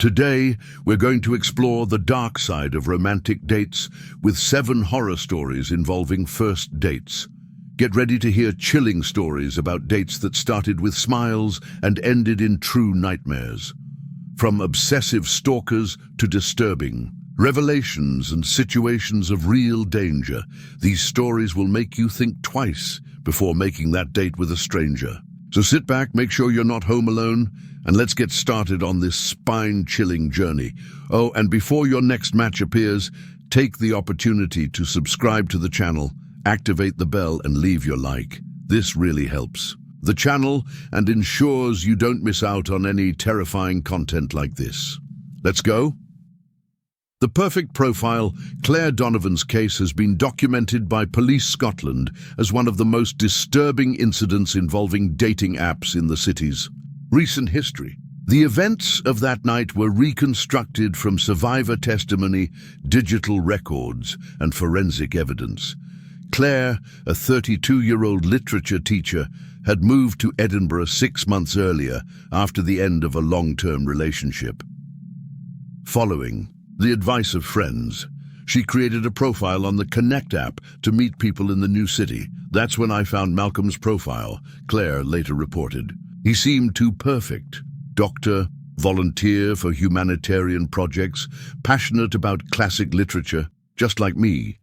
Today, we're going to explore the dark side of romantic dates with 7 horror stories involving first dates. Get ready to hear chilling stories about dates that started with smiles and ended in true nightmares. From obsessive stalkers to disturbing revelations and situations of real danger, these stories will make you think twice before making that date with a stranger. So sit back, make sure you're not home alone, and let's get started on this spine-chilling journey. Oh, and before your next match appears, take the opportunity to subscribe to the channel, activate the bell, and leave your like. This really helps the channel and ensures you don't miss out on any terrifying content like this. Let's go. The perfect profile, Claire Donovan's case has been documented by Police Scotland as one of the most disturbing incidents involving dating apps in the city's recent history. The events of that night were reconstructed from survivor testimony, digital records, and forensic evidence. Claire, a 32-year-old literature teacher, had moved to Edinburgh 6 months earlier after the end of a long-term relationship. Following the advice of friends, she created a profile on the Connect app to meet people in the new city. That's when I found Malcolm's profile, Claire later reported. He seemed too perfect. Doctor, volunteer for humanitarian projects, passionate about classic literature, just like me.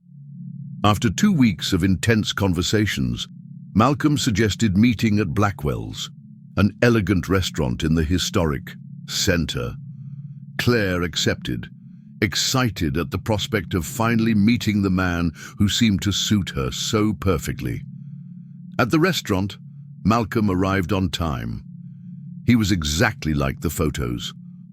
After 2 weeks of intense conversations, Malcolm suggested meeting at Blackwell's, an elegant restaurant in the historic centre. Claire accepted, excited at the prospect of finally meeting the man who seemed to suit her so perfectly. At the restaurant, Malcolm arrived on time. He was exactly like the photos.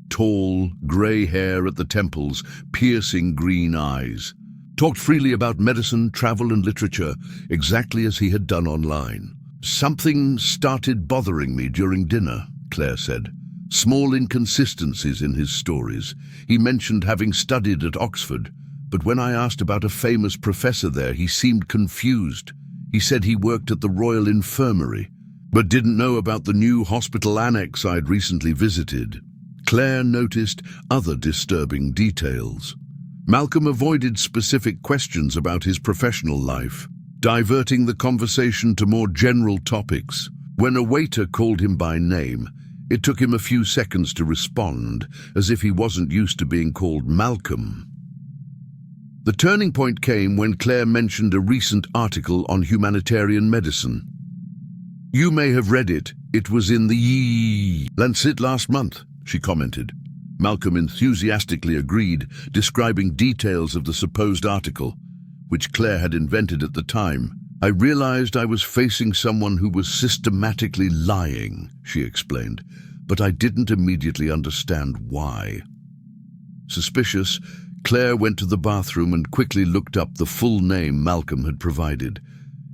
Tall, grey hair at the temples, piercing green eyes. Talked freely about medicine, travel and literature, exactly as he had done online. Something started bothering me during dinner, Claire said. Small inconsistencies in his stories. He mentioned having studied at Oxford, but when I asked about a famous professor there, he seemed confused. He said he worked at the Royal Infirmary, but didn't know about the new hospital annex I'd recently visited. Claire noticed other disturbing details. Malcolm avoided specific questions about his professional life, diverting the conversation to more general topics. When a waiter called him by name, it took him a few seconds to respond, as if he wasn't used to being called Malcolm. The turning point came when Claire mentioned a recent article on humanitarian medicine. "You may have read it. It was in the Lancet last month," she commented. Malcolm enthusiastically agreed, describing details of the supposed article, which Claire had invented at the time. "I realized I was facing someone who was systematically lying," she explained, "but I didn't immediately understand why." Suspicious, Claire went to the bathroom and quickly looked up the full name Malcolm had provided.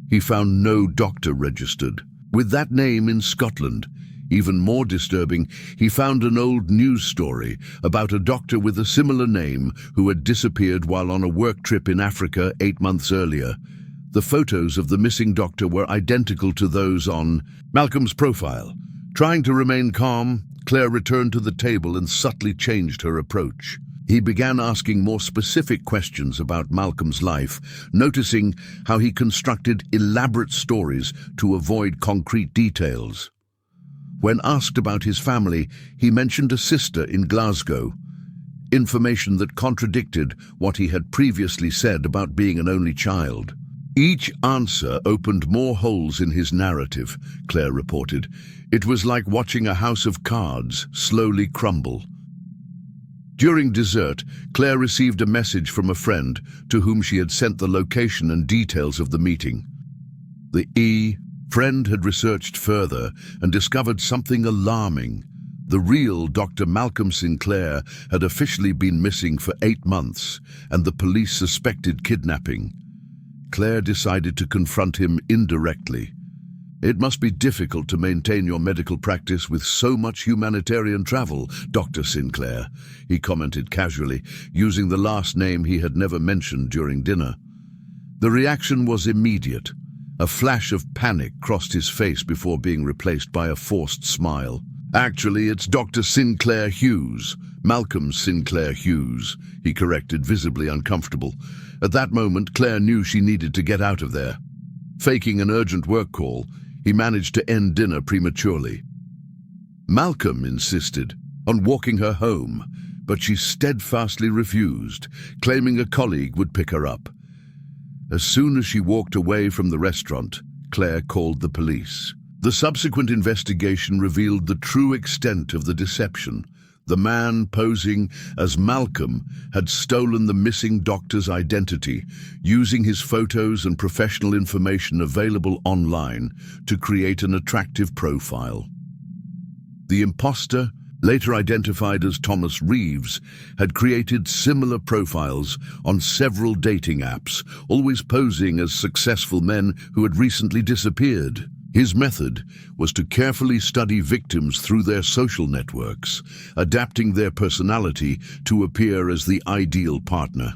He found no doctor registered with that name in Scotland. Even more disturbing, he found an old news story about a doctor with a similar name who had disappeared while on a work trip in Africa 8 months earlier. The photos of the missing doctor were identical to those on Malcolm's profile. Trying to remain calm, Claire returned to the table and subtly changed her approach. He began asking more specific questions about Malcolm's life, noticing how he constructed elaborate stories to avoid concrete details. When asked about his family, he mentioned a sister in Glasgow, information that contradicted what he had previously said about being an only child. Each answer opened more holes in his narrative, Claire reported. It was like watching a house of cards slowly crumble. During dessert, Claire received a message from a friend to whom she had sent the location and details of the meeting. The friend had researched further and discovered something alarming. The real Dr. Malcolm Sinclair had officially been missing for 8 months, and the police suspected kidnapping. Claire decided to confront him indirectly. "It must be difficult to maintain your medical practice with so much humanitarian travel, Dr. Sinclair," he commented casually, using the last name he had never mentioned during dinner. The reaction was immediate. A flash of panic crossed his face before being replaced by a forced smile. Actually, it's Dr. Sinclair Hughes, Malcolm Sinclair Hughes, he corrected, visibly uncomfortable. At that moment, Claire knew she needed to get out of there. Faking an urgent work call, he managed to end dinner prematurely. Malcolm insisted on walking her home, but she steadfastly refused, claiming a colleague would pick her up. As soon as she walked away from the restaurant, Claire called the police. The subsequent investigation revealed the true extent of the deception. The man posing as Malcolm had stolen the missing doctor's identity, using his photos and professional information available online to create an attractive profile. The imposter, later identified as Thomas Reeves, had created similar profiles on several dating apps, always posing as successful men who had recently disappeared. His method was to carefully study victims through their social networks, adapting their personality to appear as the ideal partner.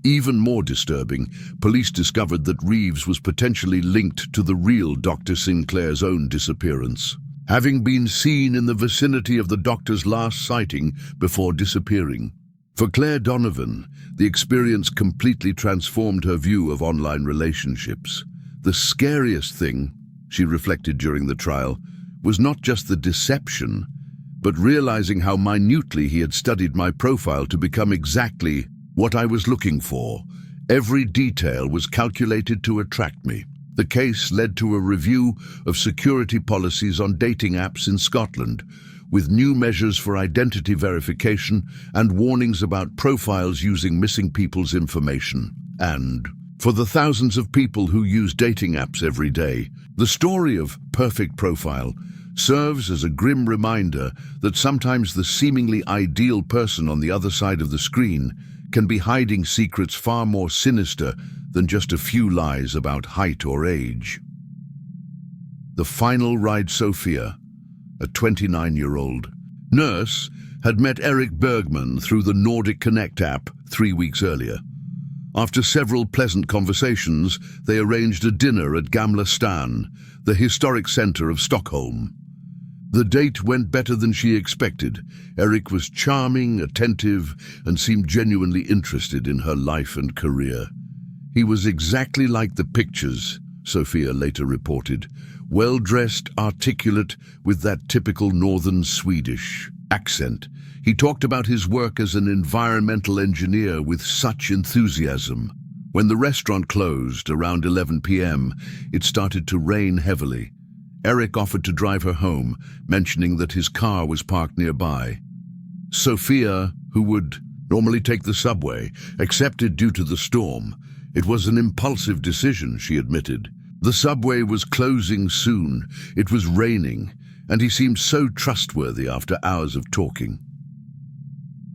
Even more disturbing, police discovered that Reeves was potentially linked to the real Dr. Sinclair's own disappearance, having been seen in the vicinity of the doctor's last sighting before disappearing. For Claire Donovan, the experience completely transformed her view of online relationships. The scariest thing, she reflected during the trial, was not just the deception, but realizing how minutely he had studied my profile to become exactly what I was looking for. Every detail was calculated to attract me. The case led to a review of security policies on dating apps in Scotland, with new measures for identity verification and warnings about profiles using missing people's information. And for the thousands of people who use dating apps every day, the story of Perfect Profile serves as a grim reminder that sometimes the seemingly ideal person on the other side of the screen can be hiding secrets far more sinister than just a few lies about height or age. The final ride, Sophia, a 29-year-old nurse, had met Eric Bergman through the Nordic Connect app 3 weeks earlier. After several pleasant conversations, they arranged a dinner at Gamla Stan, the historic centre of Stockholm. The date went better than she expected. Eric was charming, attentive, and seemed genuinely interested in her life and career. He was exactly like the pictures, Sophia later reported, well-dressed, articulate, with that typical northern Swedish accent. He talked about his work as an environmental engineer with such enthusiasm. When the restaurant closed around 11 p.m., it started to rain heavily. Eric offered to drive her home, mentioning that his car was parked nearby. Sophia, who would normally take the subway, accepted due to the storm. It was an impulsive decision, she admitted. The subway was closing soon, it was raining, and he seemed so trustworthy after hours of talking.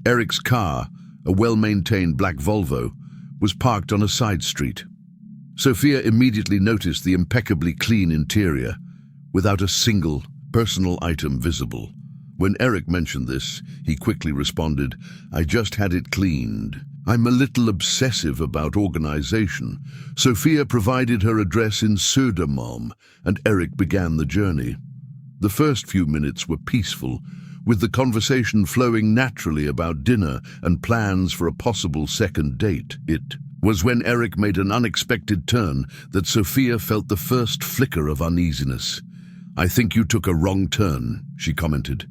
Eric's car, a well-maintained black Volvo, was parked on a side street. Sophia immediately noticed the impeccably clean interior, without a single personal item visible. When Eric mentioned this, he quickly responded, "I just had it cleaned. I'm a little obsessive about organization." Sophia provided her address in Södermalm, and Eric began the journey. The first few minutes were peaceful, with the conversation flowing naturally about dinner and plans for a possible second date. It was when Eric made an unexpected turn that Sophia felt the first flicker of uneasiness. "I think you took a wrong turn," she commented.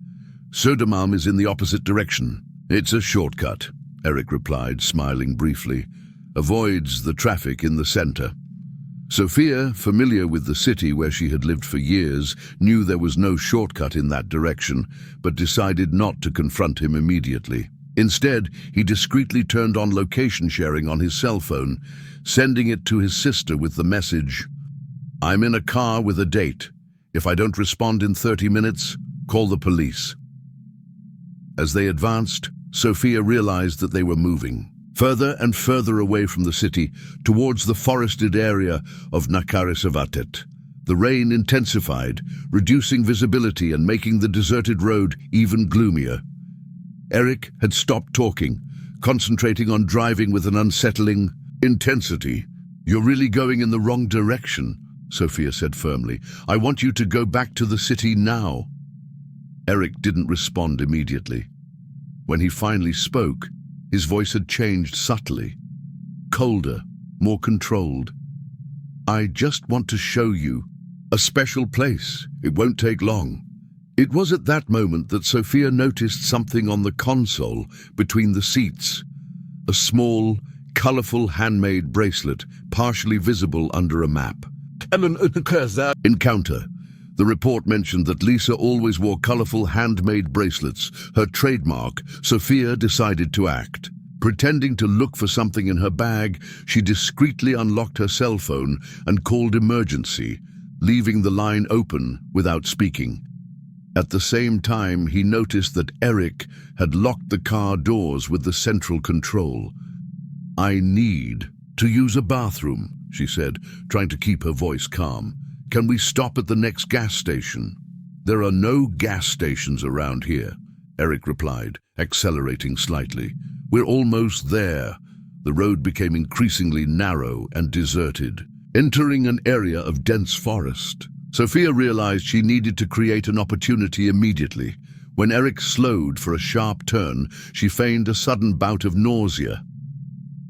"Södermalm is in the opposite direction." "It's a shortcut," Eric replied, smiling briefly. "Avoids the traffic in the center." Sophia, familiar with the city where she had lived for years, knew there was no shortcut in that direction, but decided not to confront him immediately. Instead, he discreetly turned on location sharing on his cell phone, sending it to his sister with the message, "I'm in a car with a date. If I don't respond in 30 minutes, call the police." As they advanced, Sophia realized that they were moving further and further away from the city, towards the forested area of Nakaresavattet. The rain intensified, reducing visibility and making the deserted road even gloomier. Eric had stopped talking, concentrating on driving with an unsettling intensity. "You're really going in the wrong direction," Sophia said firmly. "I want you to go back to the city now." Eric didn't respond immediately. When he finally spoke, his voice had changed subtly, colder, more controlled. "I just want to show you a special place. It won't take long." It was at that moment that Sophia noticed something on the console between the seats. A small, colorful handmade bracelet, partially visible under a map. Encounter. The report mentioned that Lisa always wore colorful handmade bracelets, her trademark. Sophia decided to act. Pretending to look for something in her bag, she discreetly unlocked her cell phone and called emergency, leaving the line open without speaking. At the same time, he noticed that Eric had locked the car doors with the central control. "I need to use a bathroom," she said, trying to keep her voice calm. "Can we stop at the next gas station?" "There are no gas stations around here," Eric replied, accelerating slightly. "We're almost there." The road became increasingly narrow and deserted, entering an area of dense forest. Sophia realized she needed to create an opportunity immediately. When Eric slowed for a sharp turn, she feigned a sudden bout of nausea.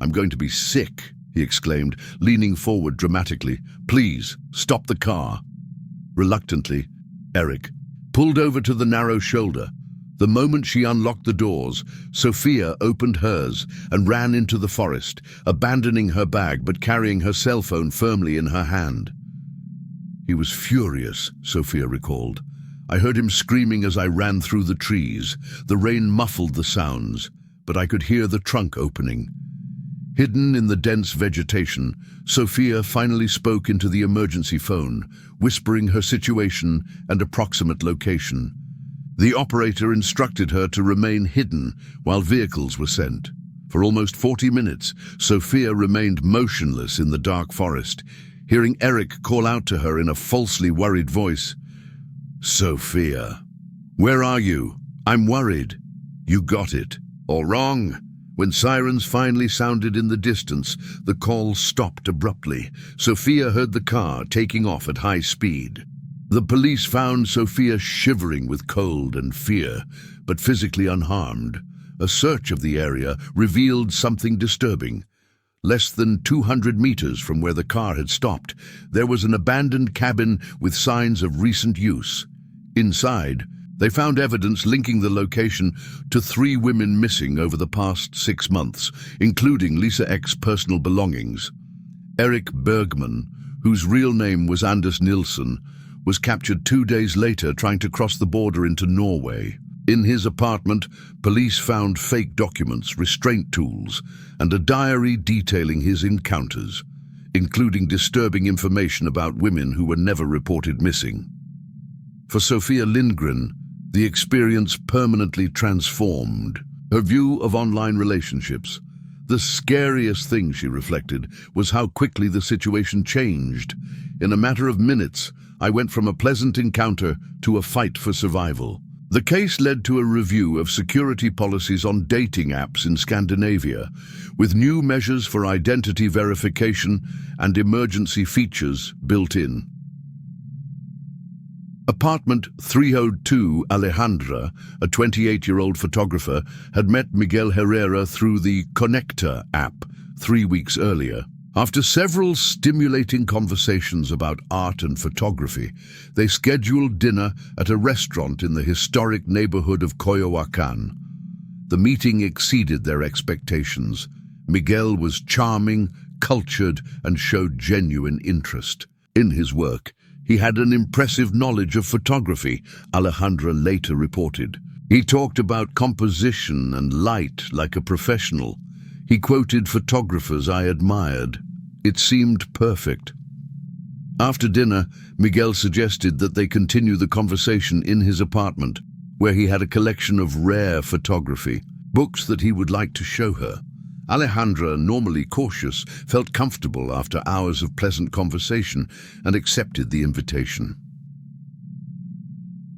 "I'm going to be sick," he exclaimed, leaning forward dramatically. "Please, stop the car." Reluctantly, Eric pulled over to the narrow shoulder. The moment she unlocked the doors, Sophia opened hers and ran into the forest, abandoning her bag but carrying her cell phone firmly in her hand. "He was furious," Sophia recalled. "I heard him screaming as I ran through the trees. The rain muffled the sounds, but I could hear the trunk opening." Hidden in the dense vegetation, Sophia finally spoke into the emergency phone, whispering her situation and approximate location. The operator instructed her to remain hidden while vehicles were sent. For almost 40 minutes, Sophia remained motionless in the dark forest, hearing Eric call out to her in a falsely worried voice. "Sophia, where are you? I'm worried." "You got it. All wrong." When sirens finally sounded in the distance, the call stopped abruptly. Sophia heard the car taking off at high speed. The police found Sophia shivering with cold and fear, but physically unharmed. A search of the area revealed something disturbing. Less than 200 meters from where the car had stopped, there was an abandoned cabin with signs of recent use. Inside, they found evidence linking the location to 3 women missing over the past 6 months, including Lisa X's personal belongings. Eric Bergman, whose real name was Anders Nilsson, was captured 2 days later trying to cross the border into Norway. In his apartment, police found fake documents, restraint tools, and a diary detailing his encounters, including disturbing information about women who were never reported missing. For Sophia Lindgren, the experience permanently transformed her view of online relationships. The scariest thing, she reflected, was how quickly the situation changed. In a matter of minutes, I went from a pleasant encounter to a fight for survival. The case led to a review of security policies on dating apps in Scandinavia, with new measures for identity verification and emergency features built in. Apartment 302 Alejandra, a 28-year-old photographer, had met Miguel Herrera through the Connector app 3 weeks earlier. After several stimulating conversations about art and photography, they scheduled dinner at a restaurant in the historic neighborhood of Coyoacán. The meeting exceeded their expectations. Miguel was charming, cultured, and showed genuine interest. In his work, he had an impressive knowledge of photography, Alejandra later reported. He talked about composition and light like a professional. He quoted photographers I admired. It seemed perfect. After dinner, Miguel suggested that they continue the conversation in his apartment, where he had a collection of rare photography, books that he would like to show her. Alejandra, normally cautious, felt comfortable after hours of pleasant conversation and accepted the invitation.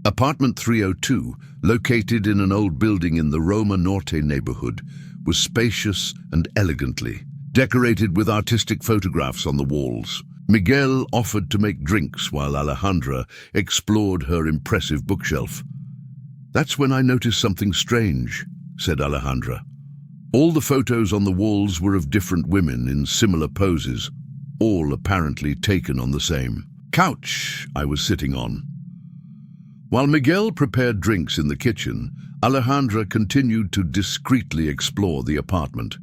Apartment 302, located in an old building in the Roma Norte neighborhood, was spacious and elegantly decorated with artistic photographs on the walls. Miguel offered to make drinks while Alejandra explored her impressive bookshelf. "That's when I noticed something strange," said Alejandra. "All the photos on the walls were of different women in similar poses, all apparently taken on the same couch I was sitting on." While Miguel prepared drinks in the kitchen, Alejandra continued to discreetly explore the apartment.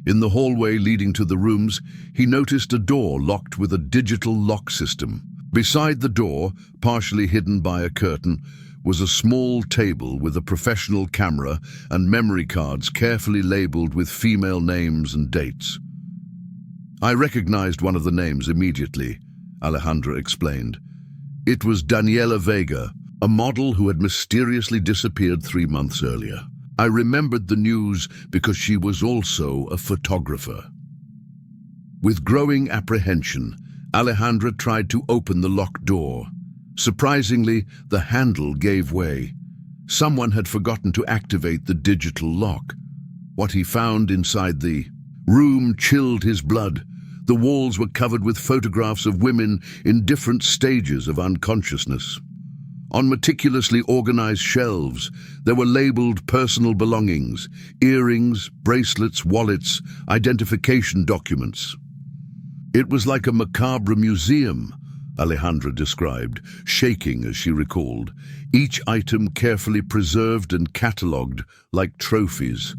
In the hallway leading to the rooms, he noticed a door locked with a digital lock system. Beside the door, partially hidden by a curtain, was a small table with a professional camera and memory cards carefully labeled with female names and dates. "I recognized one of the names immediately," Alejandra explained. "It was Daniela Vega, a model who had mysteriously disappeared 3 months earlier. I remembered the news because she was also a photographer." With growing apprehension, Alejandra tried to open the locked door. Surprisingly, the handle gave way. Someone had forgotten to activate the digital lock. What he found inside the room chilled his blood. The walls were covered with photographs of women in different stages of unconsciousness. On meticulously organized shelves, there were labeled personal belongings, earrings, bracelets, wallets, identification documents. "It was like a macabre museum," Alejandra described, shaking as she recalled, each item carefully preserved and catalogued like trophies.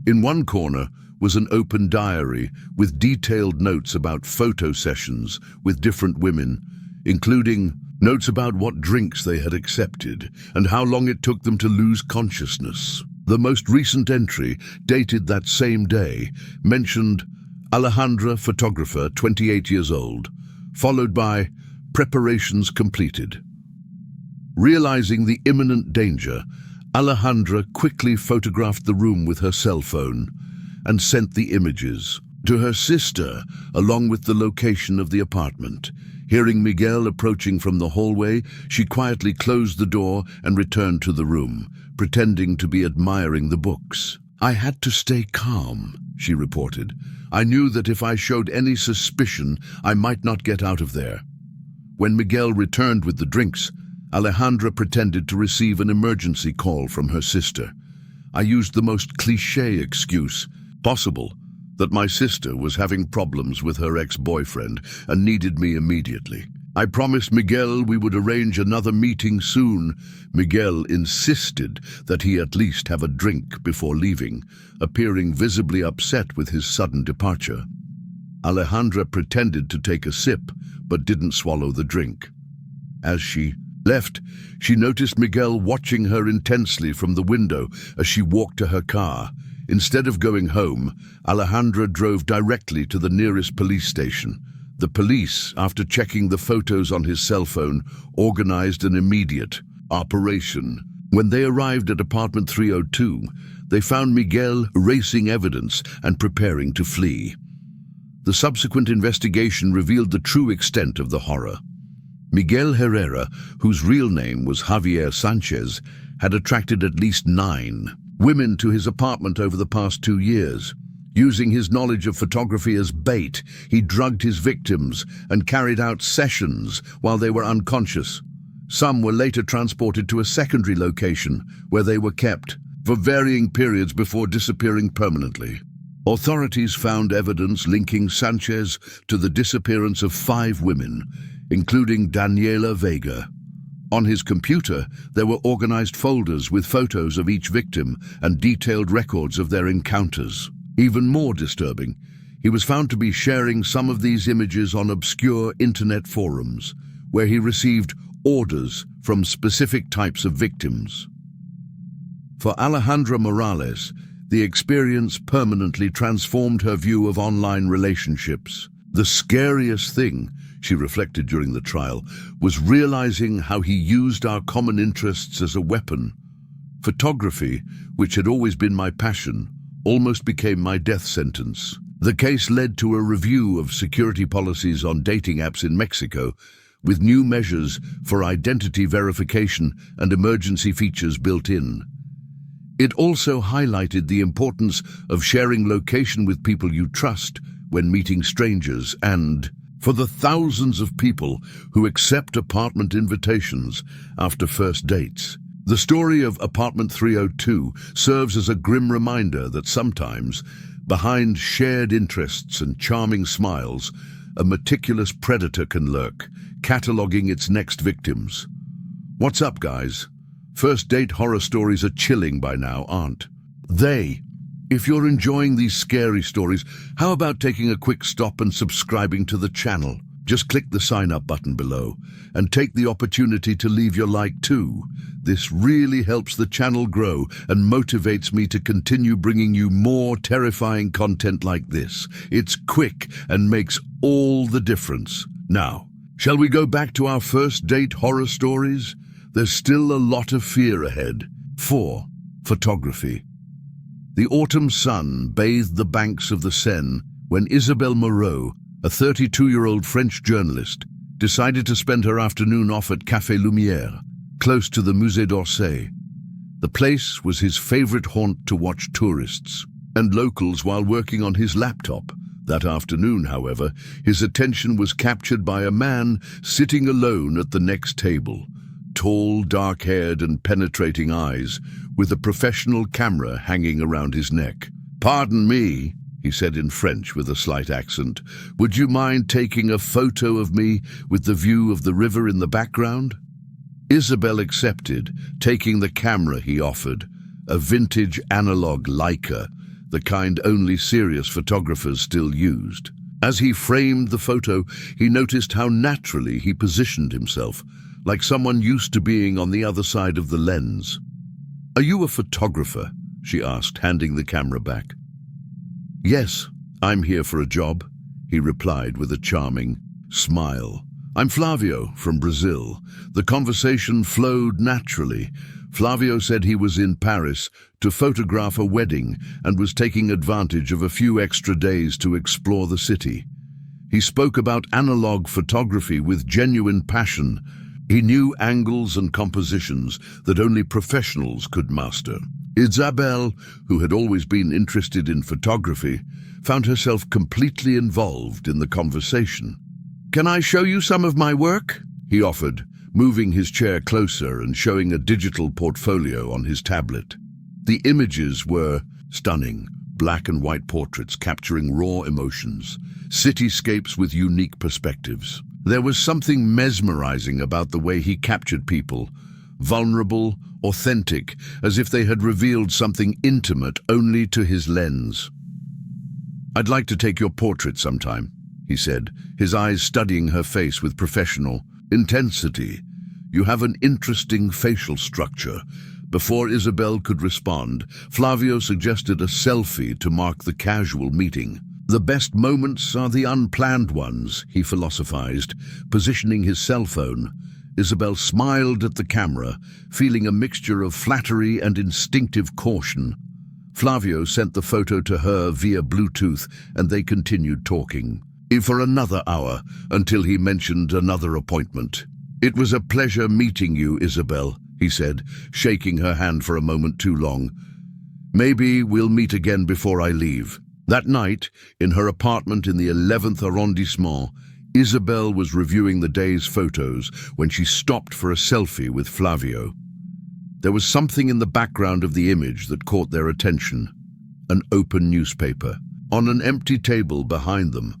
In one corner was an open diary with detailed notes about photo sessions with different women, including notes about what drinks they had accepted and how long it took them to lose consciousness. The most recent entry, dated that same day, mentioned Alejandra, photographer, 28 years old, followed by preparations completed. Realizing the imminent danger, Alejandra quickly photographed the room with her cell phone and sent the images to her sister along with the location of the apartment. Hearing Miguel approaching from the hallway, she quietly closed the door and returned to the room, pretending to be admiring the books. "I had to stay calm," she reported. "I knew that if I showed any suspicion, I might not get out of there." When Miguel returned with the drinks, Alejandra pretended to receive an emergency call from her sister. "I used the most cliché excuse possible, that my sister was having problems with her ex-boyfriend and needed me immediately. I promised Miguel we would arrange another meeting soon." Miguel insisted that he at least have a drink before leaving, appearing visibly upset with his sudden departure. Alejandra pretended to take a sip, but didn't swallow the drink. As she left, she noticed Miguel watching her intensely from the window as she walked to her car. Instead of going home, Alejandra drove directly to the nearest police station. The police, after checking the photos on his cell phone, organized an immediate operation. When they arrived at apartment 302, they found Miguel erasing evidence and preparing to flee. The subsequent investigation revealed the true extent of the horror. Miguel Herrera, whose real name was Javier Sanchez, had attracted at least 9 women to his apartment over the past 2 years. Using his knowledge of photography as bait, he drugged his victims and carried out sessions while they were unconscious. Some were later transported to a secondary location where they were kept for varying periods before disappearing permanently. Authorities found evidence linking Sanchez to the disappearance of 5 women, including Daniela Vega. On his computer, there were organized folders with photos of each victim and detailed records of their encounters. Even more disturbing, he was found to be sharing some of these images on obscure internet forums, where he received orders from specific types of victims. For Alejandra Morales, the experience permanently transformed her view of online relationships. The scariest thing, she reflected during the trial, was realizing how he used our common interests as a weapon. Photography, which had always been my passion, almost became my death sentence. The case led to a review of security policies on dating apps in Mexico, with new measures for identity verification and emergency features built in. It also highlighted the importance of sharing location with people you trust when meeting strangers, and for the thousands of people who accept apartment invitations after first dates, The story of Apartment 302 serves as a grim reminder that sometimes, behind shared interests and charming smiles, a meticulous predator can lurk, cataloging its next victims. What's up, guys? First date horror stories are chilling by now, aren't they? If you're enjoying these scary stories, how about taking a quick stop and subscribing to the channel? Just click the sign up button below and take the opportunity to leave your like too. This really helps the channel grow and motivates me to continue bringing you more terrifying content like this. It's quick and makes all the difference. Now, shall we go back to our first date horror stories? There's still a lot of fear ahead. 4. Photography. The autumn sun bathed the banks of the Seine when Isabelle Moreau, a 32-year-old French journalist, decided to spend her afternoon off at Café Lumière, close to the Musée d'Orsay. The place was his favorite haunt to watch tourists and locals while working on his laptop. That afternoon, however, his attention was captured by a man sitting alone at the next table, tall, dark-haired and penetrating eyes, with a professional camera hanging around his neck. "Pardon me," he said in French with a slight accent. "Would you mind taking a photo of me with the view of the river in the background?" Isabelle accepted, taking the camera he offered, a vintage analog Leica, the kind only serious photographers still used. As he framed the photo, he noticed how naturally he positioned himself, like someone used to being on the other side of the lens. "Are you a photographer?" she asked, handing the camera back. "Yes, I'm here for a job," he replied with a charming smile. "I'm Flavio from Brazil." The conversation flowed naturally. Flavio said he was in Paris to photograph a wedding and was taking advantage of a few extra days to explore the city. He spoke about analog photography with genuine passion. He knew angles and compositions that only professionals could master. Isabelle, who had always been interested in photography, found herself completely involved in the conversation. "Can I show you some of my work?" he offered, moving his chair closer and showing a digital portfolio on his tablet. The images were stunning, black and white portraits capturing raw emotions, cityscapes with unique perspectives. There was something mesmerizing about the way he captured people, vulnerable, authentic, as if they had revealed something intimate only to his lens. "I'd like to take your portrait sometime," he said, his eyes studying her face with professional intensity. "You have an interesting facial structure." Before Isabelle could respond, Flavio suggested a selfie to mark the casual meeting. "The best moments are the unplanned ones," he philosophized, positioning his cell phone. Isabelle smiled at the camera, feeling a mixture of flattery and instinctive caution. Flavio sent the photo to her via Bluetooth, and they continued talking for another hour until he mentioned another appointment. "It was a pleasure meeting you, Isabelle," he said, shaking her hand for a moment too long. "Maybe we'll meet again before I leave." That night, in her apartment in the 11th arrondissement, Isabelle was reviewing the day's photos when she stopped for a selfie with Flavio. There was something in the background of the image that caught their attention. An open newspaper. On an empty table behind them,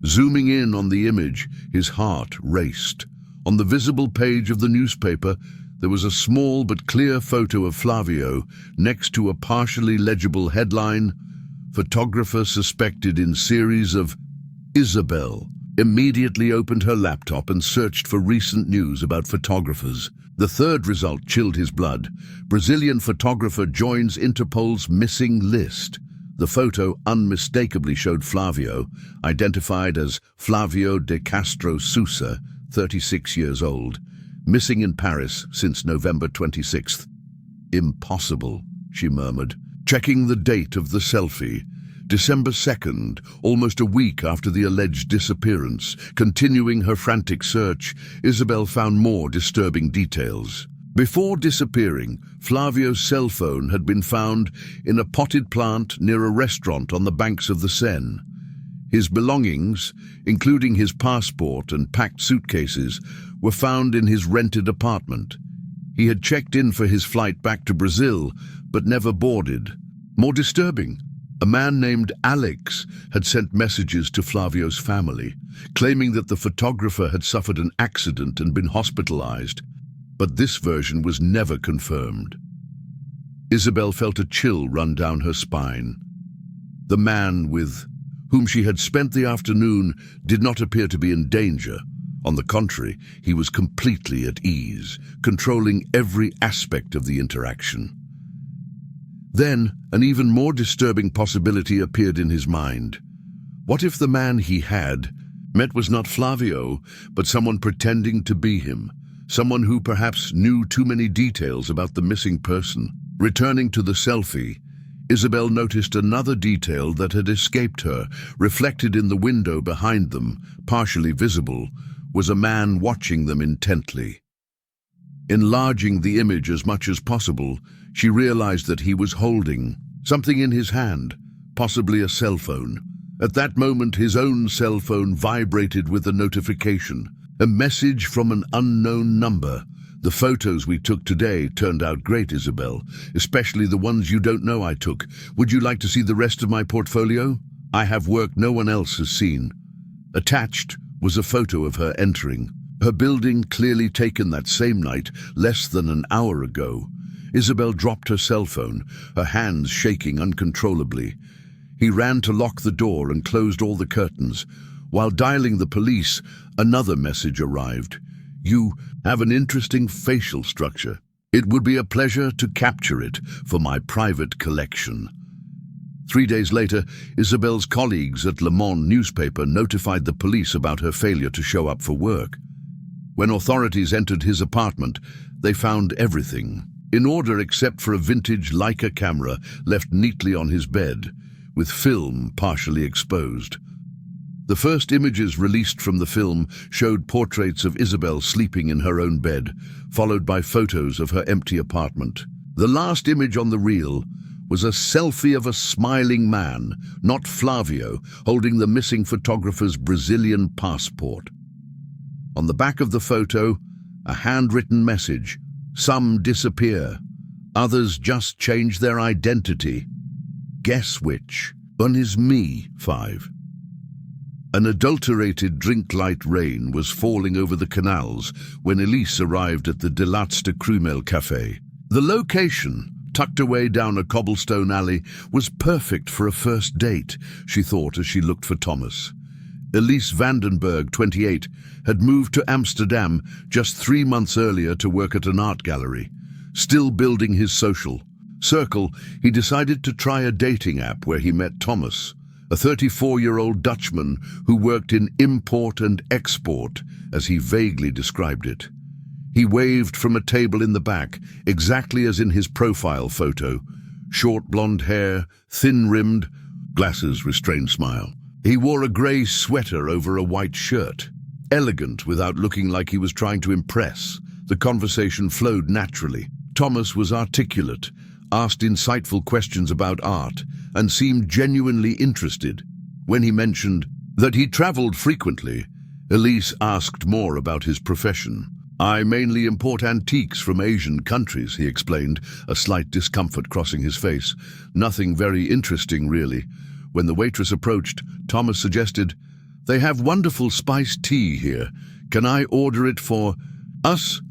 zooming in on the image, his heart raced. On the visible page of the newspaper, there was a small but clear photo of Flavio next to a partially legible headline, "Photographer suspected in series of..." Isabelle immediately opened her laptop and searched for recent news about photographers. The third result chilled his blood. Brazilian photographer joins Interpol's missing list. The photo unmistakably showed Flavio, identified as Flavio de Castro Sousa, 36 years old, missing in Paris since November 26th. "Impossible," she murmured, checking the date of the selfie. December 2nd, almost a week after the alleged disappearance. Continuing her frantic search, Isabelle found more disturbing details. Before disappearing, Flavio's cell phone had been found in a potted plant near a restaurant on the banks of the Seine. His belongings, including his passport and packed suitcases, were found in his rented apartment. He had checked in for his flight back to Brazil, but never boarded. More disturbing, a man named Alex had sent messages to Flavio's family, claiming that the photographer had suffered an accident and been hospitalized, but this version was never confirmed. Isabel felt a chill run down her spine. The man with whom she had spent the afternoon did not appear to be in danger. On the contrary, he was completely at ease, controlling every aspect of the interaction. Then, an even more disturbing possibility appeared in his mind. What if the man he had met was not Flavio, but someone pretending to be him? Someone who perhaps knew too many details about the missing person. Returning to the selfie, Isabel noticed another detail that had escaped her. Reflected in the window behind them, partially visible, was a man watching them intently. Enlarging the image as much as possible, she realized that he was holding something in his hand, possibly a cell phone. At that moment, his own cell phone vibrated with a notification, a message from an unknown number. The photos we took today turned out great, Isabel, especially the ones you don't know I took. Would you like to see the rest of my portfolio? I have work no one else has seen. Attached was a photo of her entering. Her building clearly taken that same night, less than an hour ago. Isabel dropped her cell phone, her hands shaking uncontrollably. He ran to lock the door and closed all the curtains. While dialing the police, another message arrived. You have an interesting facial structure. It would be a pleasure to capture it for my private collection. 3 days later, Isabel's colleagues at Le Monde newspaper notified the police about her failure to show up for work. When authorities entered his apartment, they found everything in order except for a vintage Leica camera left neatly on his bed, with film partially exposed. The first images released from the film showed portraits of Isabel sleeping in her own bed, followed by photos of her empty apartment. The last image on the reel was a selfie of a smiling man, not Flavio, holding the missing photographer's Brazilian passport. On the back of the photo, a handwritten message. Some disappear. Others just change their identity. Guess which? One is me, 5. An adulterated drink-light rain was falling over the canals when Elise arrived at the Delatz de Crumel Café. The location, tucked away down a cobblestone alley, was perfect for a first date, she thought as she looked for Thomas. Elise Vandenberg, 28, had moved to Amsterdam just 3 months earlier to work at an art gallery. Still building his social circle, he decided to try a dating app where he met Thomas, a 34-year-old Dutchman who worked in import and export, as he vaguely described it. He waved from a table in the back, exactly as in his profile photo. Short blonde hair, thin-rimmed, glasses restrained smile. He wore a grey sweater over a white shirt. Elegant without looking like he was trying to impress. The conversation flowed naturally. Thomas was articulate, asked insightful questions about art, and seemed genuinely interested. When he mentioned that he traveled frequently, Elise asked more about his profession. I mainly import antiques from Asian countries, he explained, a slight discomfort crossing his face. Nothing very interesting, really. When the waitress approached, Thomas suggested, They have wonderful spiced tea here. Can I order it for us?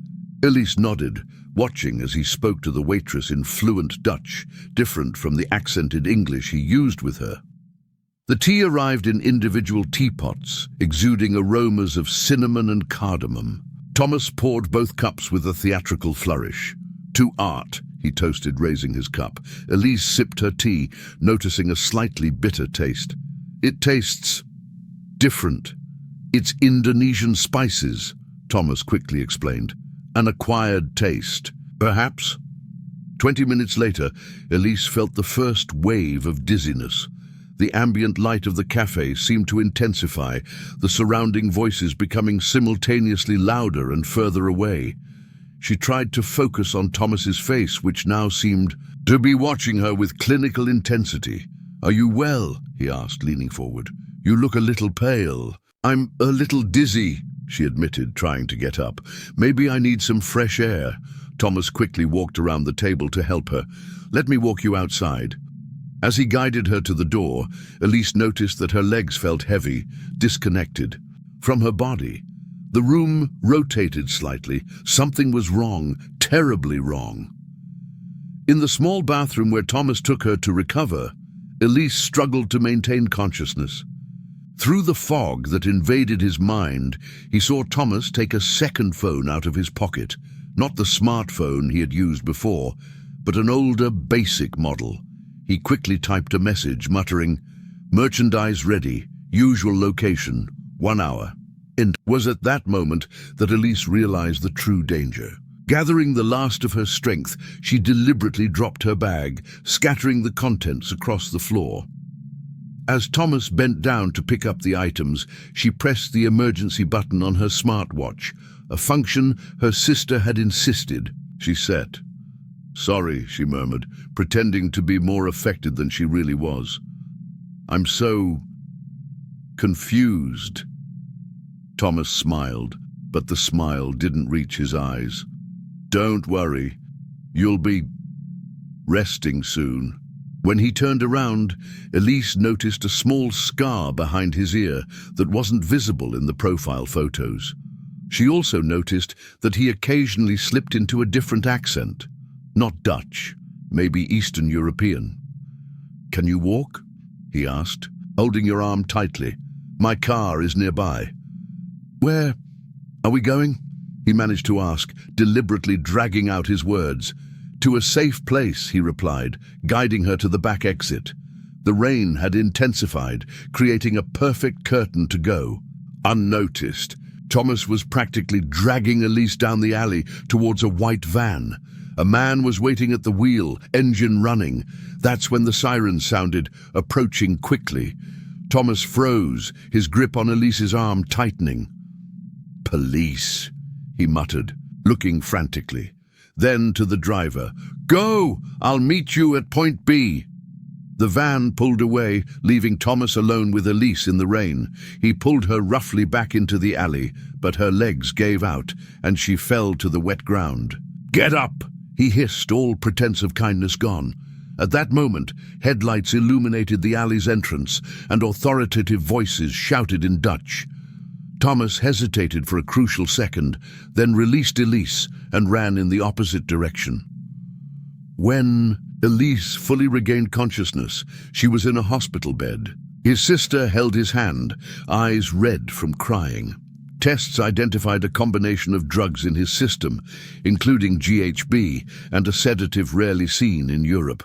Elise nodded, watching as he spoke to the waitress in fluent Dutch, different from the accented English he used with her. The tea arrived in individual teapots, exuding aromas of cinnamon and cardamom. Thomas poured both cups with a theatrical flourish. To art, he toasted, raising his cup. Elise sipped her tea, noticing a slightly bitter taste. It tastes different. It's Indonesian spices, Thomas quickly explained. An acquired taste, perhaps? 20 minutes later, Elise felt the first wave of dizziness. The ambient light of the cafe seemed to intensify, the surrounding voices becoming simultaneously louder and further away. She tried to focus on Thomas's face, which now seemed to be watching her with clinical intensity. Are you well? He asked, leaning forward. You look a little pale. I'm a little dizzy, she admitted, trying to get up. Maybe I need some fresh air. Thomas quickly walked around the table to help her. "Let me walk you outside." As he guided her to the door, Elise noticed that her legs felt heavy, disconnected from her body. The room rotated slightly. Something was wrong, terribly wrong. In the small bathroom where Thomas took her to recover, Elise struggled to maintain consciousness. Through the fog that invaded his mind, he saw Thomas take a second phone out of his pocket, not the smartphone he had used before, but an older, basic model. He quickly typed a message, muttering, "Merchandise ready, usual location, 1 hour." It was at that moment that Elise realized the true danger. Gathering the last of her strength, she deliberately dropped her bag, scattering the contents across the floor. As Thomas bent down to pick up the items, she pressed the emergency button on her smartwatch, a function her sister had insisted she set. "Sorry," she murmured, pretending to be more affected than she really was. "I'm so confused." Thomas smiled, but the smile didn't reach his eyes. "Don't worry, you'll be resting soon." When he turned around, Elise noticed a small scar behind his ear that wasn't visible in the profile photos. She also noticed that he occasionally slipped into a different accent. Not Dutch, maybe Eastern European. "Can you walk?" he asked, holding your arm tightly. "My car is nearby." "Where are we going?" he managed to ask, deliberately dragging out his words. "To a safe place," he replied, guiding her to the back exit. The rain had intensified, creating a perfect curtain to go. Unnoticed, Thomas was practically dragging Elise down the alley towards a white van. A man was waiting at the wheel, engine running. That's when the siren sounded, approaching quickly. Thomas froze, his grip on Elise's arm tightening. "Police," he muttered, looking frantically. Then to the driver, "Go! I'll meet you at point B." The van pulled away, leaving Thomas alone with Elise in the rain. He pulled her roughly back into the alley, but her legs gave out, and she fell to the wet ground. "Get up!" he hissed, all pretense of kindness gone. At that moment, headlights illuminated the alley's entrance, and authoritative voices shouted in Dutch. Thomas hesitated for a crucial second, then released Elise and ran in the opposite direction. When Elise fully regained consciousness, she was in a hospital bed. His sister held his hand, eyes red from crying. Tests identified a combination of drugs in his system, including GHB and a sedative rarely seen in Europe.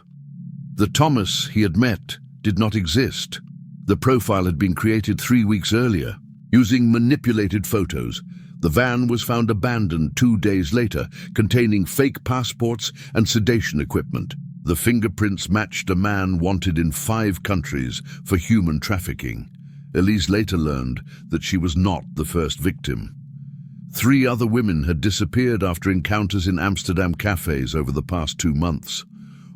The Thomas he had met did not exist. The profile had been created 3 weeks earlier. Using manipulated photos, the van was found abandoned 2 days later, containing fake passports and sedation equipment. The fingerprints matched a man wanted in 5 countries for human trafficking. Elise later learned that she was not the first victim. 3 other women had disappeared after encounters in Amsterdam cafes over the past 2 months.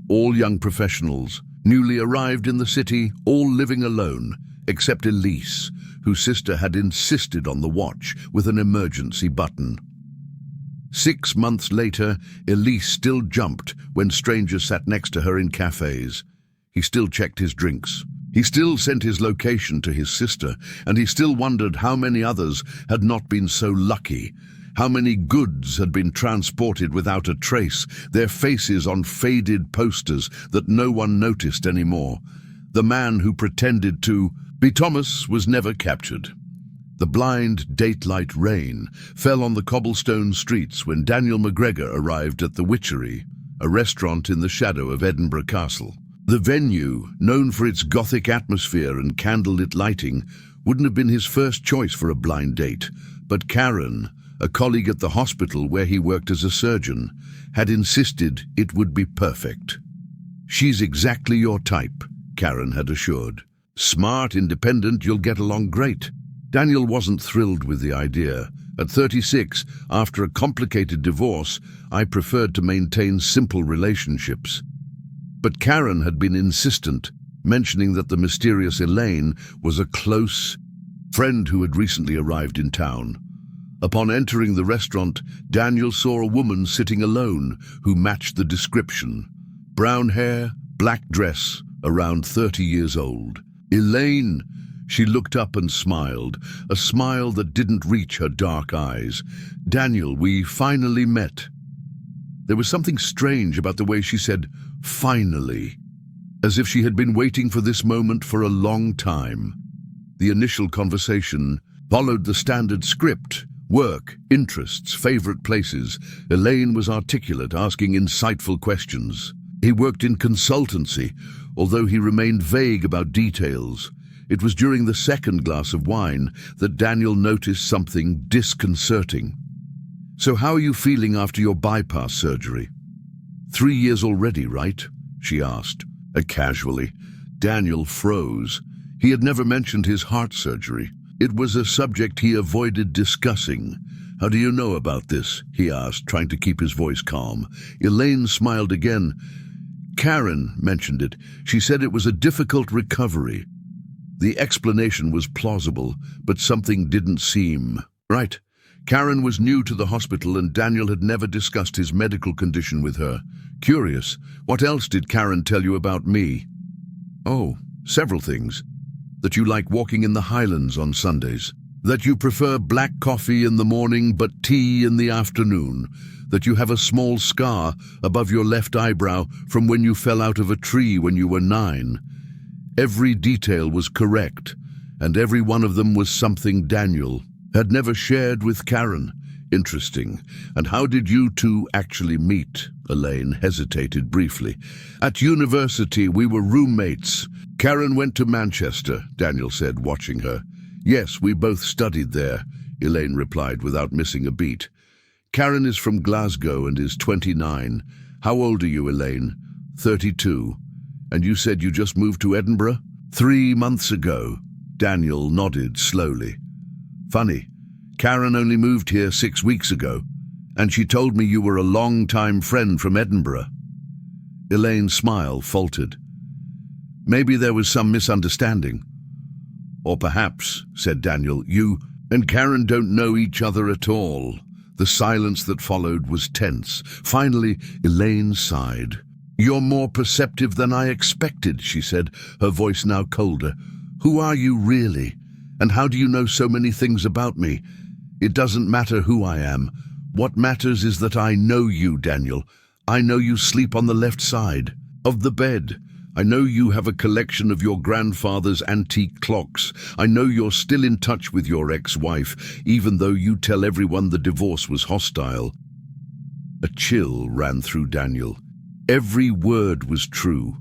All young professionals, newly arrived in the city, all living alone, except Elise, whose sister had insisted on the watch with an emergency button. 6 months later, Elise still jumped when strangers sat next to her in cafes. He still checked his drinks. He still sent his location to his sister, and he still wondered how many others had not been so lucky. How many goods had been transported without a trace, their faces on faded posters that no one noticed anymore. The man who pretended to be Thomas was never captured. The blind daylight rain fell on the cobblestone streets when Daniel McGregor arrived at the Witchery, a restaurant in the shadow of Edinburgh Castle. The venue, known for its gothic atmosphere and candlelit lighting, wouldn't have been his first choice for a blind date, but Karen, a colleague at the hospital where he worked as a surgeon, had insisted it would be perfect. "She's exactly your type," Karen had assured. "Smart, independent, you'll get along great." Daniel wasn't thrilled with the idea. At 36, after a complicated divorce, I preferred to maintain simple relationships. But Karen had been insistent, mentioning that the mysterious Elaine was a close friend who had recently arrived in town. Upon entering the restaurant, Daniel saw a woman sitting alone who matched the description. Brown hair, black dress, around 30 years old. Elaine! She looked up and smiled, a smile that didn't reach her dark eyes. Daniel, we finally met. There was something strange about the way she said, finally, as if she had been waiting for this moment for a long time. The initial conversation followed the standard script: work, interests, favorite places. Elaine was articulate, asking insightful questions. He worked in consultancy, although he remained vague about details. It was during the second glass of wine that Daniel noticed something disconcerting. "So how are you feeling after your bypass surgery?" 3 years already, right? She asked, casually. Daniel froze. He had never mentioned his heart surgery. It was a subject he avoided discussing. "How do you know about this?" he asked, trying to keep his voice calm. Elaine smiled again. "Karen mentioned it. She said it was a difficult recovery." The explanation was plausible, but something didn't seem right. Karen was new to the hospital and Daniel had never discussed his medical condition with her. Curious, what else did Karen tell you about me? "Oh, several things. That you like walking in the Highlands on Sundays. That you prefer black coffee in the morning but tea in the afternoon. That you have a small scar above your left eyebrow from when you fell out of a tree when you were 9. Every detail was correct, and every one of them was something Daniel had never shared with Karen. Interesting. And how did you two actually meet? Elaine hesitated briefly. "At university, we were roommates. Karen went to Manchester," Daniel said, watching her. "Yes, we both studied there," Elaine replied without missing a beat. "Karen is from Glasgow and is 29. How old are you, Elaine?" 32. "And you said you just moved to Edinburgh?" 3 months ago." Daniel nodded slowly. "Funny. Karen only moved here 6 weeks ago, and she told me you were a long-time friend from Edinburgh." Elaine's smile faltered. "Maybe there was some misunderstanding." "Or perhaps," said Daniel, "you and Karen don't know each other at all." The silence that followed was tense. Finally, Elaine sighed. "You're more perceptive than I expected," she said, her voice now colder. "Who are you really? And how do you know so many things about me? It doesn't matter who I am. What matters is that I know you, Daniel. I know you sleep on the left side of the bed. I know you have a collection of your grandfather's antique clocks. I know you're still in touch with your ex-wife, even though you tell everyone the divorce was hostile." A chill ran through Daniel. Every word was true.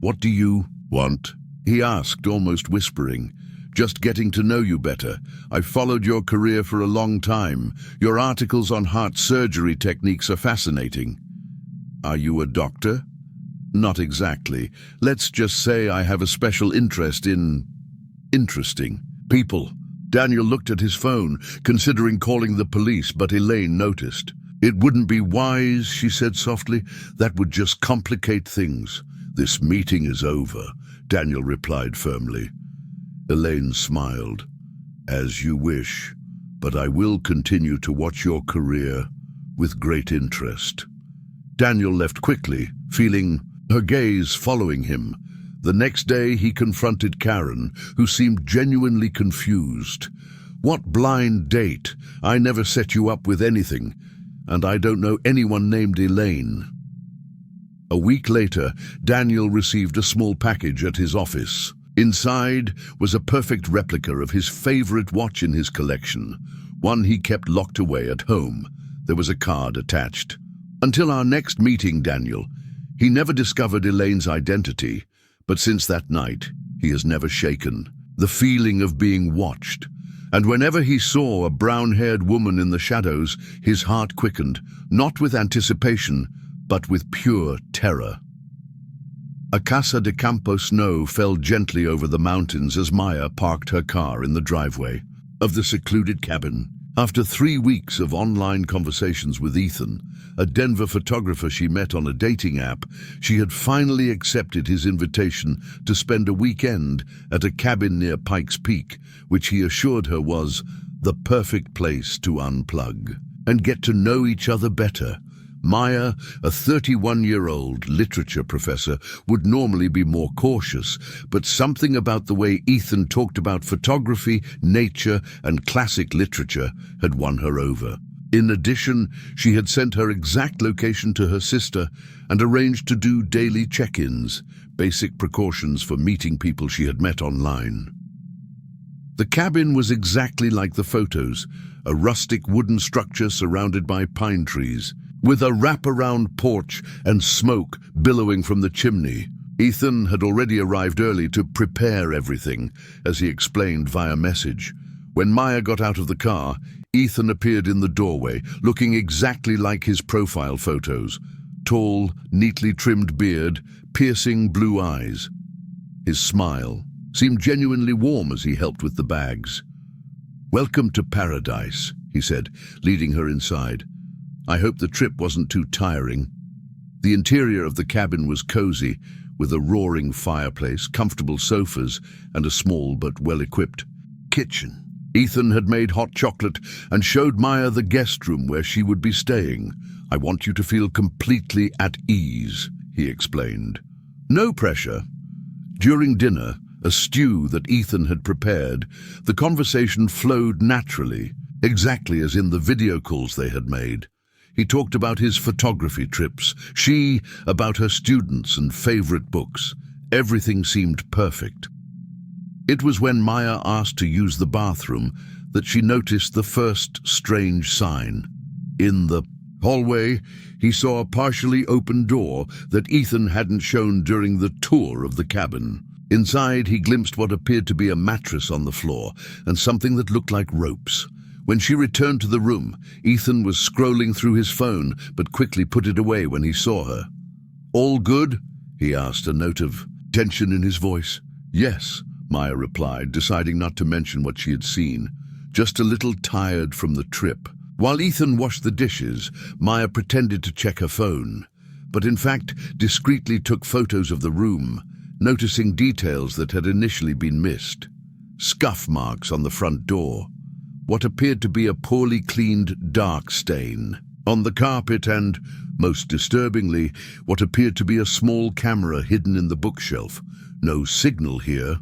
"What do you want?" he asked, almost whispering. "Just getting to know you better. I've followed your career for a long time. Your articles on heart surgery techniques are fascinating." "Are you a doctor?" "Not exactly. Let's just say I have a special interest in interesting people." Daniel looked at his phone, considering calling the police, but Elaine noticed. "It wouldn't be wise," she said softly. "That would just complicate things." "This meeting is over," Daniel replied firmly. Elaine smiled. "As you wish, but I will continue to watch your career with great interest." Daniel left quickly, feeling her gaze following him. The next day he confronted Karen, who seemed genuinely confused. "What blind date? I never set you up with anything, and I don't know anyone named Elaine." A week later, Daniel received a small package at his office. Inside was a perfect replica of his favorite watch in his collection, one he kept locked away at home. There was a card attached. "Until our next meeting, Daniel." He never discovered Elaine's identity, but since that night, he has never shaken the feeling of being watched. And whenever he saw a brown-haired woman in the shadows, his heart quickened, not with anticipation, but with pure terror. A casa de campo snow fell gently over the mountains as Maya parked her car in the driveway of the secluded cabin. After 3 weeks of online conversations with Ethan, a Denver photographer she met on a dating app, she had finally accepted his invitation to spend a weekend at a cabin near Pikes Peak, which he assured her was the perfect place to unplug and get to know each other better. Maya, a 31-year-old literature professor, would normally be more cautious, but something about the way Ethan talked about photography, nature, and classic literature had won her over. In addition, she had sent her exact location to her sister and arranged to do daily check-ins, basic precautions for meeting people she had met online. The cabin was exactly like the photos, a rustic wooden structure surrounded by pine trees, with a wrap-around porch and smoke billowing from the chimney. Ethan had already arrived early to prepare everything, as he explained via message. When Maya got out of the car, Ethan appeared in the doorway, looking exactly like his profile photos. Tall, neatly trimmed beard, piercing blue eyes. His smile seemed genuinely warm as he helped with the bags. "Welcome to paradise," he said, leading her inside. "I hope the trip wasn't too tiring." The interior of the cabin was cozy, with a roaring fireplace, comfortable sofas, and a small but well-equipped kitchen. Ethan had made hot chocolate and showed Maya the guest room where she would be staying. "I want you to feel completely at ease," he explained. No pressure. During dinner, a stew that Ethan had prepared, the conversation flowed naturally, exactly as in the video calls they had made. He talked about his photography trips, she about her students and favorite books. Everything seemed perfect. It was when Maya asked to use the bathroom that she noticed the first strange sign. In the hallway, he saw a partially open door that Ethan hadn't shown during the tour of the cabin. Inside, he glimpsed what appeared to be a mattress on the floor and something that looked like ropes. When she returned to the room, Ethan was scrolling through his phone, but quickly put it away when he saw her. "All good?" he asked, a note of tension in his voice. "Yes," Maya replied, deciding not to mention what she had seen. "Just a little tired from the trip." While Ethan washed the dishes, Maya pretended to check her phone, but in fact discreetly took photos of the room, noticing details that had initially been missed. Scuff marks on the front door, what appeared to be a poorly cleaned dark stain on the carpet, and, most disturbingly, what appeared to be a small camera hidden in the bookshelf. "No signal here,"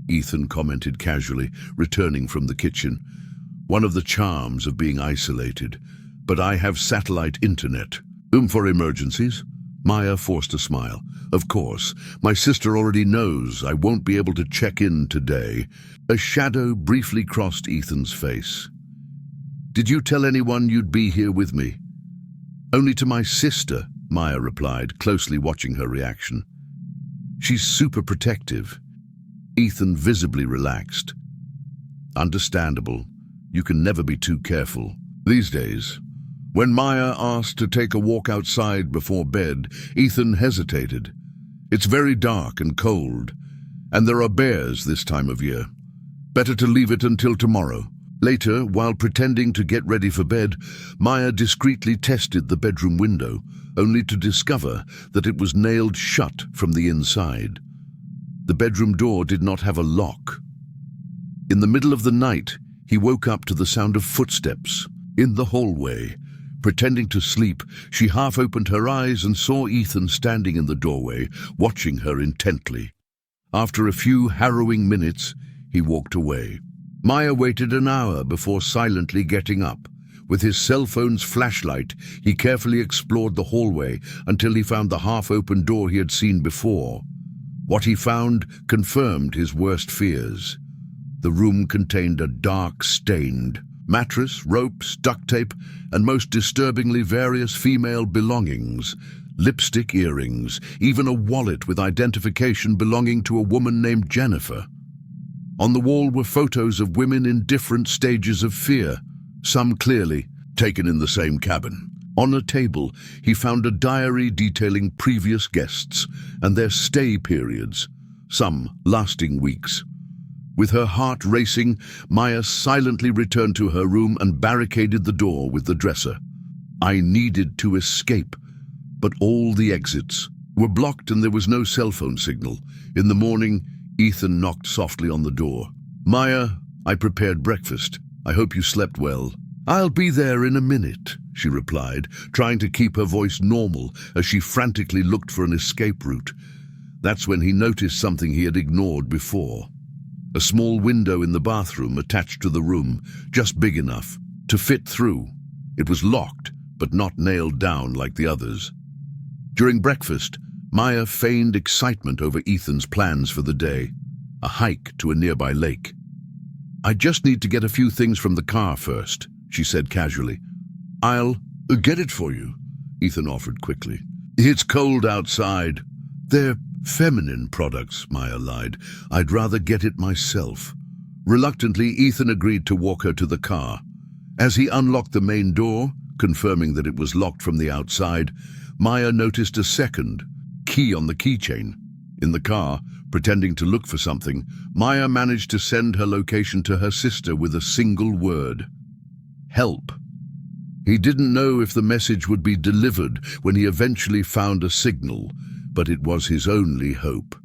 Ethan commented casually, returning from the kitchen. "One of the charms of being isolated. But I have satellite internet." For emergencies?" Maya forced a smile. "Of course. My sister already knows I won't be able to check in today." A shadow briefly crossed Ethan's face. "Did you tell anyone you'd be here with me?" "Only to my sister," Maya replied, closely watching her reaction. "She's super protective." Ethan visibly relaxed. "Understandable. You can never be too careful these days." When Maya asked to take a walk outside before bed, Ethan hesitated. "It's very dark and cold, and there are bears this time of year. Better to leave it until tomorrow." Later, while pretending to get ready for bed, Maya discreetly tested the bedroom window, only to discover that it was nailed shut from the inside. The bedroom door did not have a lock. In the middle of the night, he woke up to the sound of footsteps in the hallway. Pretending to sleep, she half opened her eyes and saw Ethan standing in the doorway, watching her intently. After a few harrowing minutes, he walked away. Maya waited an hour before silently getting up. With his cell phone's flashlight, he carefully explored the hallway until he found the half-open door he had seen before. What he found confirmed his worst fears. The room contained a dark, stained mattress, ropes, duct tape, and most disturbingly various female belongings. Lipstick, earrings, even a wallet with identification belonging to a woman named Jennifer. On the wall were photos of women in different stages of fear, some clearly taken in the same cabin. On a table, he found a diary detailing previous guests and their stay periods, some lasting weeks. With her heart racing, Maya silently returned to her room and barricaded the door with the dresser. I needed to escape, but all the exits were blocked and there was no cell phone signal. In the morning, Ethan knocked softly on the door. "Maya, I prepared breakfast. I hope you slept well." "I'll be there in a minute," she replied, trying to keep her voice normal as she frantically looked for an escape route. That's when he noticed something he had ignored before. A small window in the bathroom attached to the room, just big enough to fit through. It was locked, but not nailed down like the others. During breakfast, Maya feigned excitement over Ethan's plans for the day, a hike to a nearby lake. "I just need to get a few things from the car first," she said casually. "I'll get it for you," Ethan offered quickly. "It's cold outside." "They're feminine products," Maya lied. "I'd rather get it myself." Reluctantly, Ethan agreed to walk her to the car. As he unlocked the main door, confirming that it was locked from the outside, Maya noticed a second key on the keychain. In the car, pretending to look for something, Maya managed to send her location to her sister with a single word: help. He didn't know if the message would be delivered when he eventually found a signal, but it was his only hope.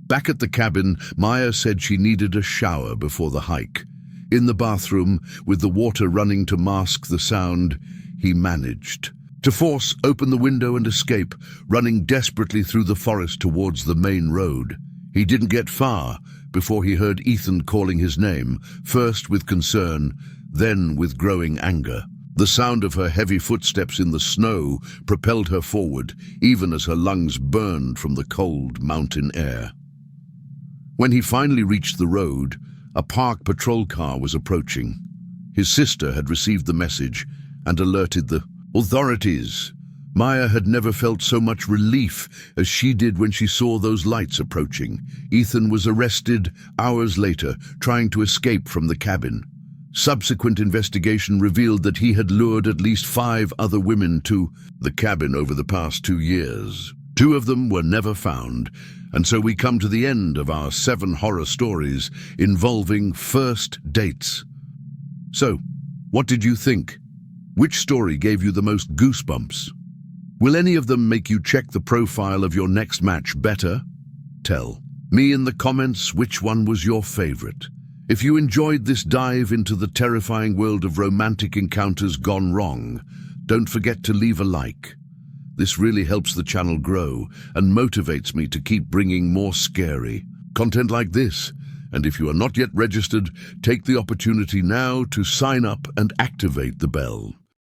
Back at the cabin, Maya said she needed a shower before the hike. In the bathroom, with the water running to mask the sound, he managed to force open the window and escape, running desperately through the forest towards the main road. He didn't get far before he heard Ethan calling his name, first with concern, then with growing anger. The sound of her heavy footsteps in the snow propelled her forward, even as her lungs burned from the cold mountain air. When he finally reached the road, a park patrol car was approaching. His sister had received the message and alerted the authorities. Maya had never felt so much relief as she did when she saw those lights approaching. Ethan was arrested hours later, trying to escape from the cabin. Subsequent investigation revealed that he had lured at least 5 other women to the cabin over the past 2 years. 2 of them were never found, and so we come to the end of our 7 horror stories involving first dates. So, what did you think? Which story gave you the most goosebumps? Will any of them make you check the profile of your next match better? Tell me in the comments which one was your favorite. If you enjoyed this dive into the terrifying world of romantic encounters gone wrong, don't forget to leave a like. This really helps the channel grow and motivates me to keep bringing more scary content like this. And if you are not yet registered, take the opportunity now to sign up and activate the bell.